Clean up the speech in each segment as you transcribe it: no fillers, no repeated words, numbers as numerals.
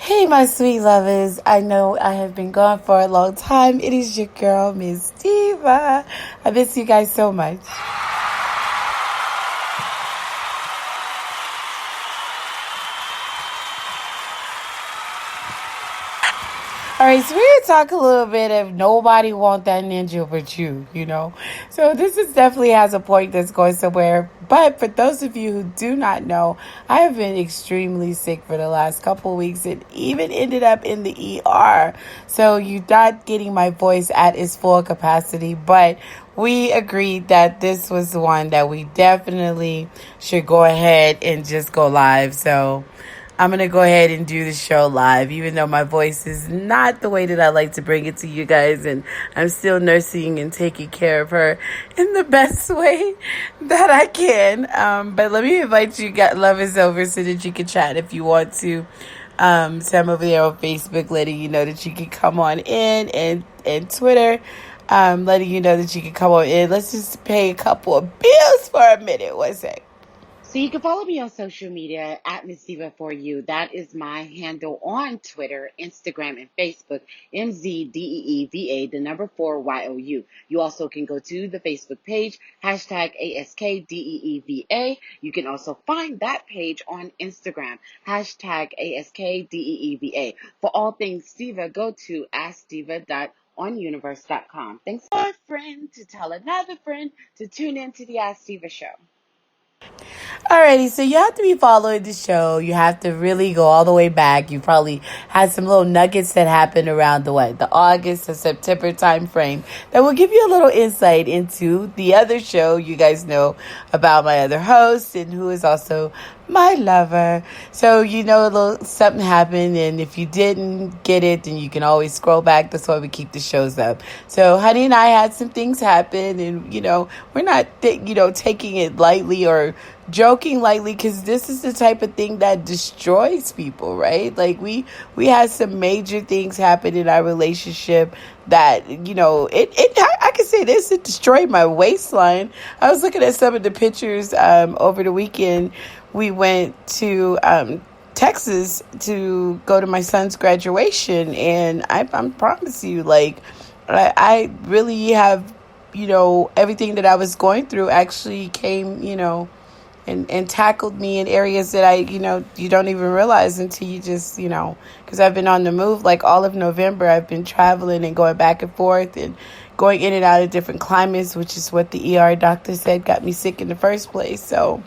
Hey, my sweet lovers. I know I have been gone for a long time. It is your girl, Miss Diva. I miss you guys so much. All right, so we're going to talk a little bit of nobody want that ninja but you. So this is definitely has a point that's going somewhere. But for those of you who do not know, I have been extremely sick for the last couple of weeks and even ended up in the ER. So you're not getting my voice at its full capacity, but we agreed that this was the one that we definitely should go ahead and just go live. So I'm going to go ahead and do the show live, even though my voice is not the way that I like to bring it to you guys. And I'm still nursing and taking care of her in the best way that I can. But let me invite you lovers over so that you can chat if you want to. So I'm over there on Facebook letting you know that you can come on in and Twitter. Letting you know that you can come on in. Let's just pay a couple of bills for a minute. One sec. So you can follow me on social media at Miss Diva for you. That is my handle on Twitter, Instagram, and Facebook, MZDEEVA, the number 4YOU. You also can go to the Facebook page, hashtag ASKDEEVA. You can also find that page on Instagram, hashtag ASKDEEVA. For all things Diva, go to AskDiva.onuniverse.com. Thanks for a friend to tell another friend to tune in to the Ask Diva show. Alrighty, so you have to be following the show. You have to really go all the way back. You probably had some little nuggets that happened around the August or September time frame that will give you a little insight into the other show. You guys know about my other host and who is also my lover. So you know a little something happened, and if you didn't get it, then you can always scroll back. That's why we keep the shows up. So Honey and I had some things happen, and we're not taking it lightly or joking lightly, because this is the type of thing that destroys people, right? Like we had some major things happen in our relationship that I can say this, it destroyed my waistline. I was looking at some of the pictures over the weekend. We went to Texas to go to my son's graduation, and I promise you, like I really have, everything that I was going through actually came, and tackled me in areas that you don't even realize until you just, because I've been on the move like all of November. I've been traveling and going back and forth and going in and out of different climates, which is what the ER doctor said got me sick in the first place. So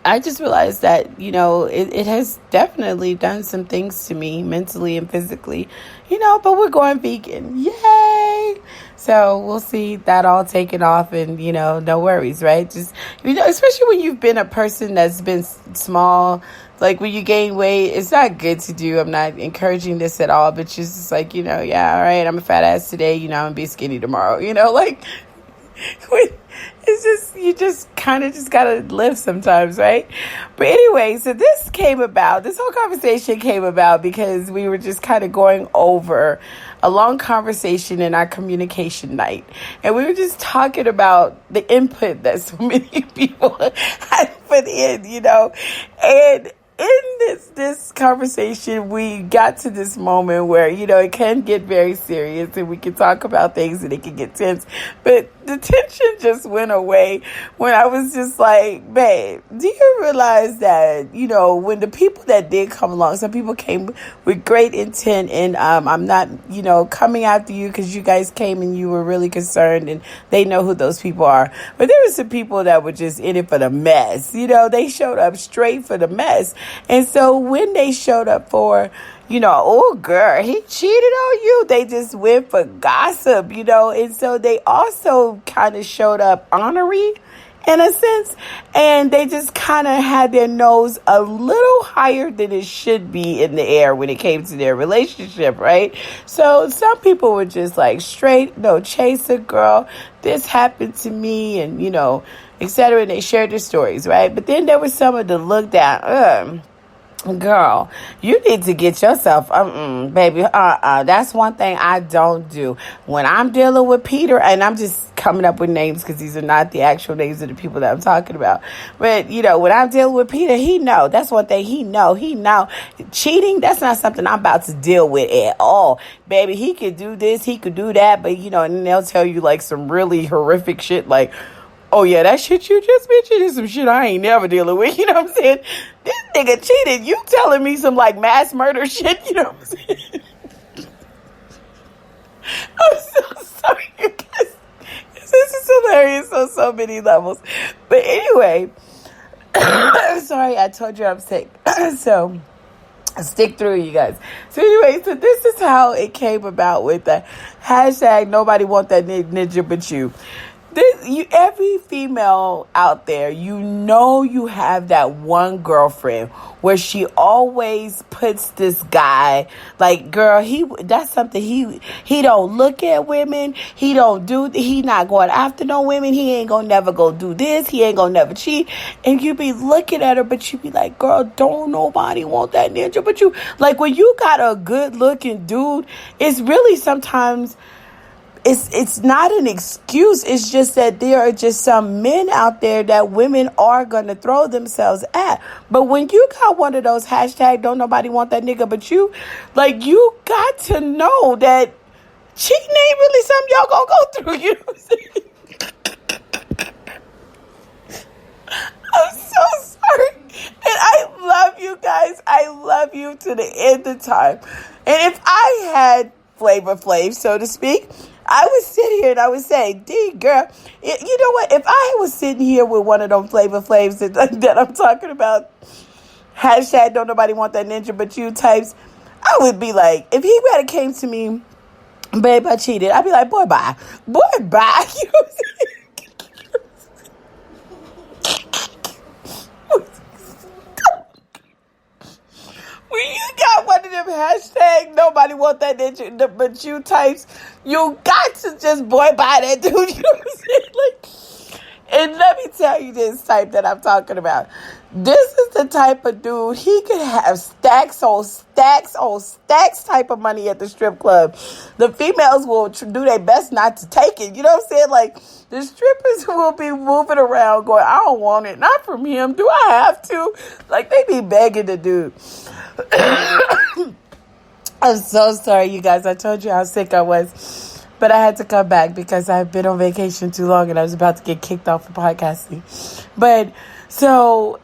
I just realized that, it has definitely done some things to me mentally and physically, but we're going vegan. Yay! So we'll see that all taken off, and, no worries, right? Just, especially when you've been a person that's been small, like when you gain weight, it's not good to do. I'm not encouraging this at all, but just like, yeah, all right, I'm a fat ass today, I'm going to be skinny tomorrow, like it's just, you just kind of just gotta live sometimes, right? But anyway, so this whole conversation came about because we were just kind of going over a long conversation in our communication night, and we were just talking about the input that so many people had put in, and in this conversation, we got to this moment where, it can get very serious and we can talk about things and it can get tense. But the tension just went away when I was just like, babe, do you realize that, when the people that did come along, some people came with great intent, and I'm not, coming after you because you guys came and you were really concerned and they know who those people are. But there were some people that were just in it for the mess. They showed up straight for the mess. And so when they showed up for, oh girl, he cheated on you, they just went for gossip, and so they also kind of showed up honorary in a sense, and they just kind of had their nose a little higher than it should be in the air when it came to their relationship, right? So some people were just like straight, no chaser, girl, this happened to me, and etc. And they shared their stories, right? But then there was some of the look down, girl, you need to get yourself, baby, that's one thing I don't do when I'm dealing with Peter, and I'm just coming up with names because these are not the actual names of the people that I'm talking about. But, you know, when I'm dealing with Peter, he know. That's one thing he know. He know. Cheating, that's not something I'm about to deal with at all. Baby, he could do this, he could do that, but, you know, and they'll tell you, like, some really horrific shit, like, oh, yeah, that shit you just mentioned is some shit I ain't never dealing with. You know what I'm saying? This nigga cheated. You telling me some, like, mass murder shit? You know what I'm saying? I'm so sorry, you guys. This is hilarious on so many levels. But anyway, I'm sorry, I told you I'm sick. So, stick through, you guys. So anyway, so this is how it came about with the hashtag nobody want that ninja but you. Every female out there, you know you have that one girlfriend where she always puts this guy, like, girl, that's something he don't look at women, he not going after no women, he ain't gonna never go do this, he ain't gonna never cheat, and you be looking at her, but you be like, girl, don't nobody want that ninja but you. Like, when you got a good looking dude, it's really sometimes it's not an excuse. It's just that there are just some men out there that women are going to throw themselves at. But when you got one of those hashtag don't nobody want that nigga but you, like, you got to know that cheating ain't really something y'all gonna go through. You know what I'm saying? I'm so sorry. And I love you guys. I love you to the end of time. And if I had Flavor Flav, so to speak, I would sit here and I would say, D, girl, you know what? If I was sitting here with one of them Flavor Flavs that I'm talking about, hashtag don't nobody want that ninja but you types, I would be like, if he had came to me, babe, I cheated, I'd be like, boy, bye. Boy, bye. You know what I'm saying? When you got one of them hashtag nobody want that ninja but you types, you got to just boy bye that dude. You know what I'm saying? Like, and let me tell you this type that I'm talking about. This is the type of dude, he could have stacks on stacks on stacks type of money at the strip club. The females will do their best not to take it. You know what I'm saying? Like, the strippers will be moving around going, I don't want it. Not from him. Do I have to? Like, they be begging the dude. I'm so sorry, you guys. I told you how sick I was. But I had to come back because I've been on vacation too long and I was about to get kicked off of podcasting. But, so,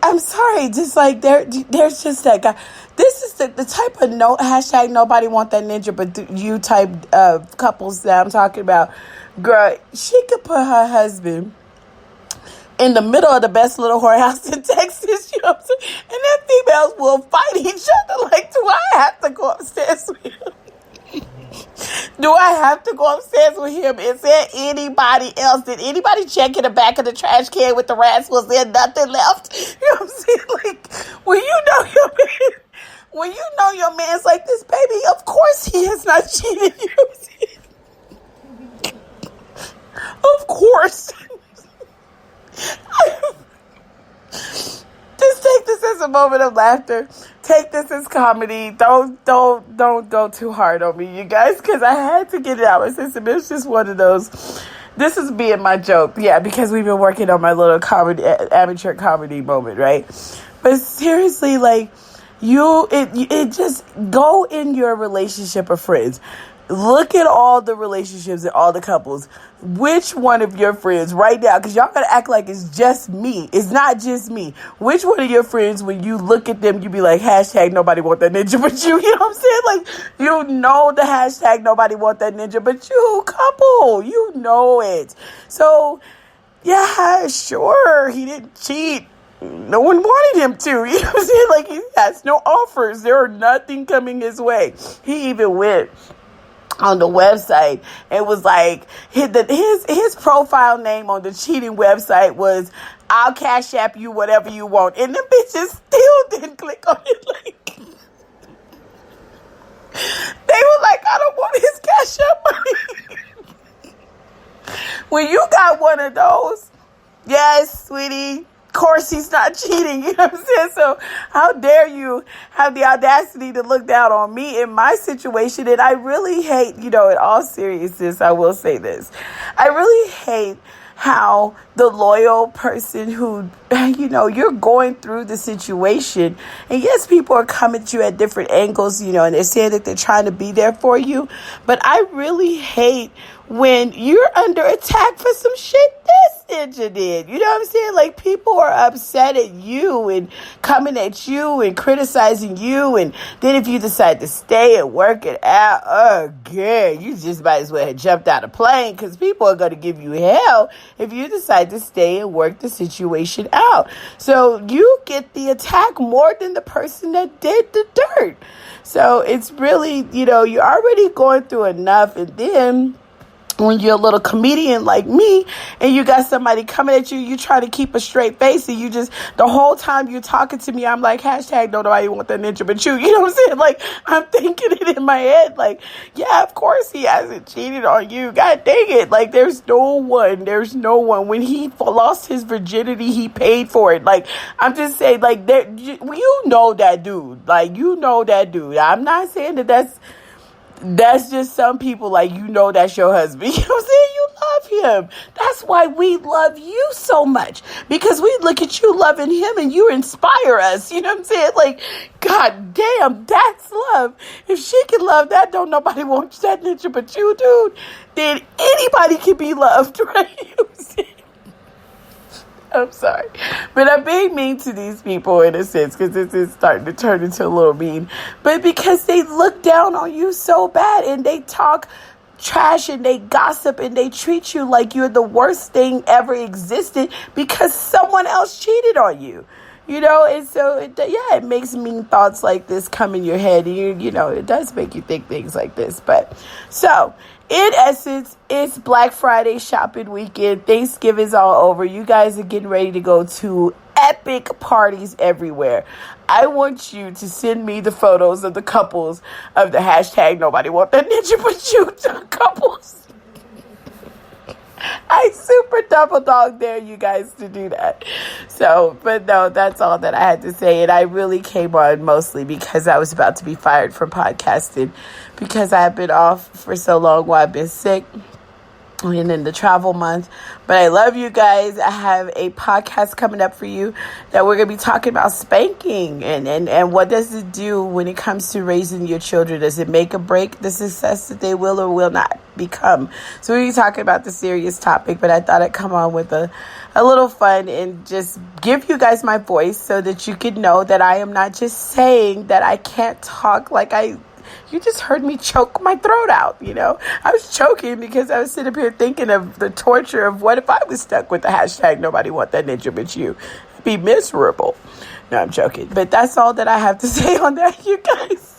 I'm sorry. Just like, there's just that guy. This is the type of hashtag nobody want that ninja but you type couples that I'm talking about. Girl, she could put her husband in the middle of the best little whorehouse in Texas, you know what I'm saying? And then females will fight each other. Like, do I have to go upstairs with him? Do I have to go upstairs with him? Is there anybody else? Did anybody check in the back of the trash can with the rats? Was there nothing left? You know what I'm saying? Like, when you know your man's like this, baby, of course he has not cheated. You know what I'm saying? Of course. Just take this as a moment of laughter. Take this as comedy. Don't go too hard on me, you guys, because I had to get it out of my system. It's just one of those. This is being my joke, yeah, because we've been working on my little comedy, amateur comedy moment, right? But seriously, like, it just go in your relationship of friends. Look at all the relationships and all the couples. Which one of your friends right now, because y'all gotta act like it's just me. It's not just me. Which one of your friends, when you look at them, you be like, hashtag nobody want that ninja but you. You know what I'm saying? Like, you know the hashtag nobody want that ninja but you couple. You know it. So, yeah, sure, he didn't cheat. No one wanted him to. You know what I'm saying? Like, he has no offers. There are nothing coming his way. He even went on the website, it was like his profile name on the cheating website was, I'll cash app you whatever you want, and them bitches still didn't click on it. Like, they were like, I don't want his cash app money. When you got one of those, yes, sweetie, of course he's not cheating. You know what I'm saying? So How dare you have the audacity to look down on me in my situation? And I really hate, in all seriousness, I will say this. I really hate how the loyal person who, you're going through the situation. And yes, people are coming at you at different angles, and they're saying that they're trying to be there for you. But I really hate when you're under attack for some shit this ninja did. You know what I'm saying? Like, people are upset at you and coming at you and criticizing you. And then if you decide to stay and work it out, again, you just might as well have jumped out of plane, because people are going to give you hell if you decide to stay and work the situation out. So you get the attack more than the person that did the dirt. So it's really, you're already going through enough. And then when you're a little comedian like me and you got somebody coming at you, you try to keep a straight face, and you just, the whole time you're talking to me, I'm like, hashtag don't nobody want that ninja but you. You know what I'm saying? Like, I'm thinking it in my head, like, yeah, of course he hasn't cheated on you. God dang it. Like, there's no one. When he lost his virginity, he paid for it. Like, I'm just saying, like, you know that dude. Like, you know that dude. I'm not saying that's just some people, like, that's your husband. You know what I'm saying? You love him. That's why we love you so much, because we look at you loving him and you inspire us. You know what I'm saying? Like, God damn, that's love. If she can love that, don't nobody want that ninja but you, dude. Then anybody can be loved, right? You know what I'm saying? I'm sorry, but I'm being mean to these people in a sense, because this is starting to turn into a little mean, but because they look down on you so bad and they talk trash and they gossip and they treat you like you're the worst thing ever existed because someone else cheated on you. And so, it makes mean thoughts like this come in your head. And it does make you think things like this. But, so, in essence, it's Black Friday shopping weekend. Thanksgiving's all over. You guys are getting ready to go to epic parties everywhere. I want you to send me the photos of the couples of the hashtag nobody want that ninja but you couples. I super double dog dare you guys to do that. So, but no, that's all that I had to say. And I really came on mostly because I was about to be fired from podcasting, because I have been off for so long while I've been sick and in the travel month. But I love you guys. I have a podcast coming up for you that we're going to be talking about spanking and what does it do when it comes to raising your children. Does it make or break the success that they will or will not become? So we're going to be talking about the serious topic, but I thought I'd come on with a little fun and just give you guys my voice so that you could know that I am not just saying that I can't talk like you just heard me choke my throat out, I was choking because I was sitting up here thinking of the torture of what if I was stuck with the hashtag nobody want that ninja but you. It'd be miserable. No, I'm joking. But that's all that I have to say on that, you guys.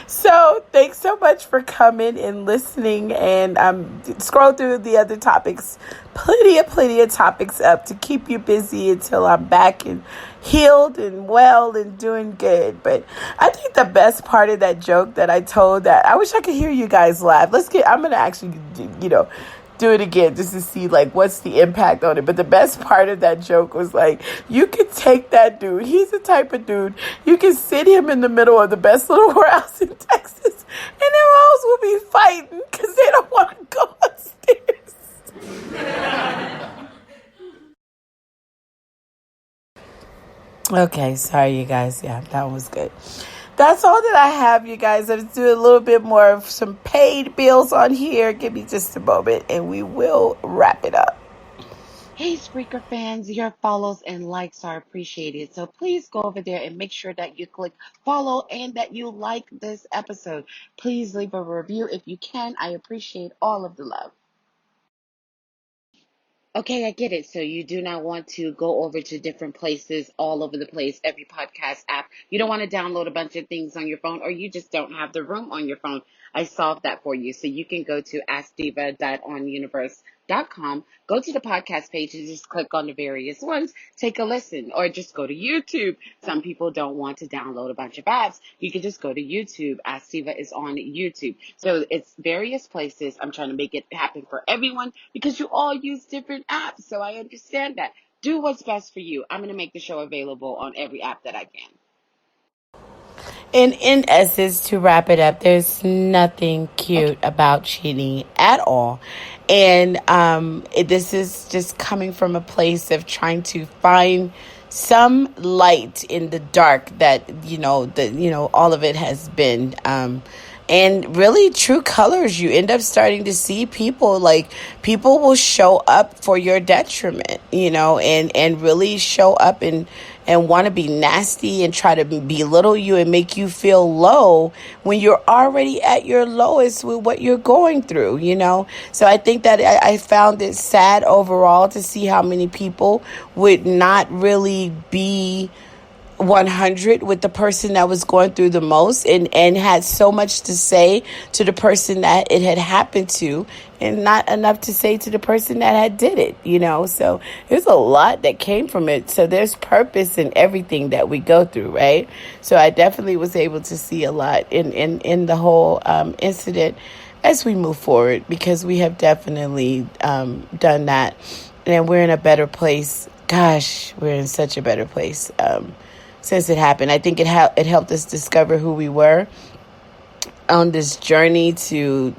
So thanks so much for coming and listening, and scroll through the other topics. Plenty of topics up to keep you busy until I'm back and healed and well and doing good. But I think the best part of that joke that I told, that I wish I could hear you guys laugh. I'm going to actually, do it again just to see like what's the impact on it. But the best part of that joke was like, you could take that dude. He's the type of dude, you can sit him in the middle of the best little whorehouse in Texas and their hoes will be fighting because they don't want to go upstairs. Okay, sorry you guys. Yeah, that was good. That's all that I have, you guys. Let's do a little bit more of some paid bills on here. Give me just a moment and we will wrap it up. Hey, Spreaker fans, your follows and likes are appreciated. So please go over there and make sure that you click follow and that you like this episode. Please leave a review if you can. I appreciate all of the love. Okay, I get it. So you do not want to go over to different places all over the place, every podcast app. You don't want to download a bunch of things on your phone, or you just don't have the room on your phone. I solved that for you. So you can go to askdiva.onuniverse.com, go to the podcast page and just click on the various ones, take a listen, or just go to YouTube. Some people don't want to download a bunch of apps. You can just go to YouTube. Ask Diva is on YouTube. So it's various places. I'm trying to make it happen for everyone because you all use different apps. So I understand that. Do what's best for you. I'm going to make the show available on every app that I can. In essence, to wrap it up, there's nothing cute about cheating at all. And this is just coming from a place of trying to find some light in the dark that, all of it has been. And really true colors, you end up starting to see people, like, people will show up for your detriment, and really show up and want to be nasty and try to belittle you and make you feel low when you're already at your lowest with what you're going through, So I think that I found it sad overall to see how many people would not really be 100 with the person that was going through the most, and had so much to say to the person that it had happened to, and not enough to say to the person that had did it, So there's a lot that came from it. So there's purpose in everything that we go through, right? So I definitely was able to see a lot in the whole incident as we move forward, because we have definitely done that, and we're in a better place. Gosh, we're in such a better place since it happened. I think it helped us discover who we were on this journey to,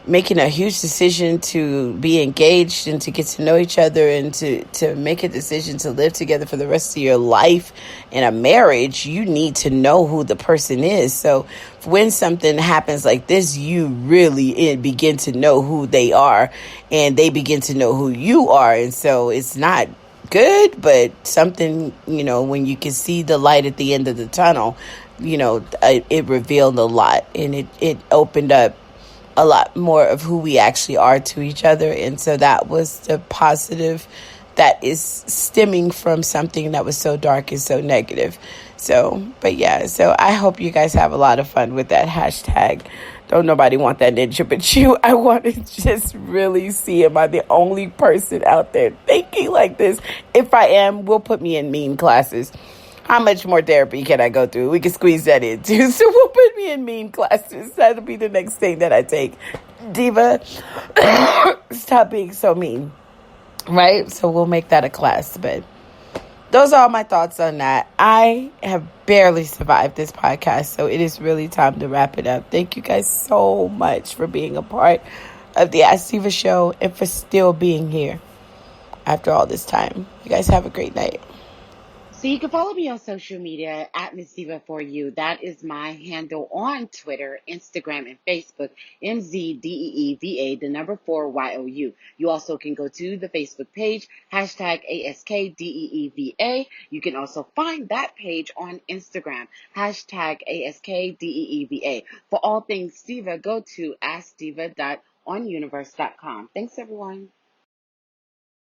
making a huge decision to be engaged and to get to know each other, and to make a decision to live together for the rest of your life. In a marriage, you need to know who the person is. So when something happens like this, you really begin to know who they are, and they begin to know who you are. And so it's not good, but something, when you can see the light at the end of the tunnel, it revealed a lot, and it opened up a lot more of who we actually are to each other. And so that was the positive that is stemming from something that was so dark and so negative. So, but yeah, so I hope you guys have a lot of fun with that hashtag. Don't nobody want that ninja but you. I want to just really see, am I the only person out there thinking like this? If I am, we'll put me in meme classes. How much more therapy can I go through? We can squeeze that in too. So we'll put me in meme classes. That'll be the next thing that I take. Diva, stop being so mean. Right? So we'll make that a class. But those are all my thoughts on that. I have barely survived this podcast, so it is really time to wrap it up. Thank you guys so much for being a part of the Ask Diva show, and for still being here after all this time. You guys have a great night. So you can follow me on social media at Miss Diva for you. That is my handle on Twitter, Instagram, and Facebook, MZDEEVA, the number 4YOU. You also can go to the Facebook page, hashtag ASKDEEVA. You can also find that page on Instagram, hashtag ASKDEEVA. For all things Diva, go to askdiva.onuniverse.com. Thanks, everyone.